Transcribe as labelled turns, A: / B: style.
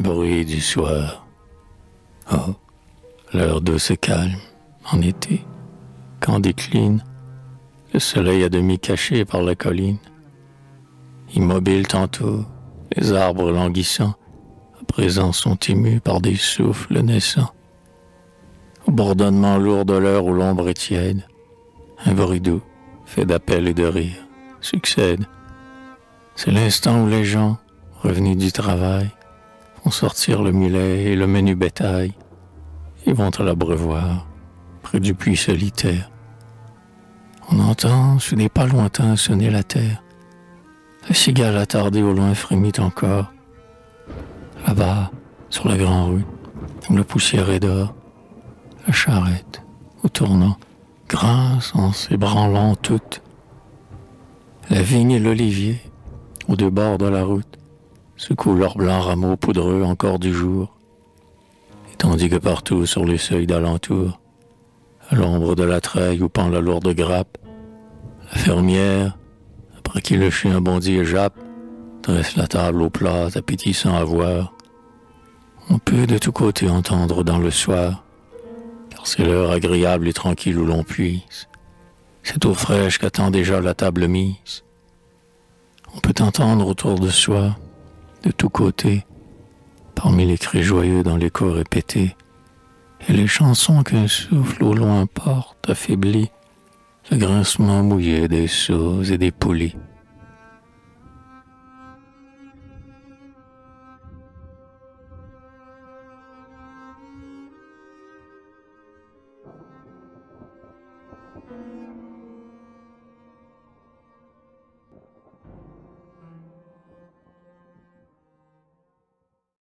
A: bruit du soir. Oh, l'heure douce et calme, en été, quand décline le soleil à demi caché par la colline. Immobile tantôt, les arbres languissants, à présent sont émus par des souffles naissants. Au bourdonnement lourd de l'heure où l'ombre est tiède, un bruit doux, fait d'appel et de rire, succède. C'est l'instant où les gens, revenus du travail, font sortir le mulet et le menu bétail, et vont à l'abreuvoir, près du puits solitaire. On entend, sous des pas lointains, sonner la terre. La cigale attardée au loin frémit encore. Là-bas, sur la grande route, où la poussière est d'or, la charrette, au tournant, grince en s'ébranlant toute. La vigne et l'olivier, aux deux bords de la route, secouent leurs blancs rameaux poudreux encore du jour. Et tandis que partout sur les seuils d'alentour, à l'ombre de la treille où pend la lourde grappe, la fermière, après qui le chien bondit et jappe, dresse la table aux plats appétissants à voir. On peut de tous côtés entendre dans le soir, car c'est l'heure agréable et tranquille où l'on puise, cette eau fraîche qu'attend déjà la table mise. On peut entendre autour de soi, de tous côtés, parmi les cris joyeux dans l'écho répété, et les chansons qu'un souffle au loin porte affaibli, le grincement mouillé des seaux et des poulies.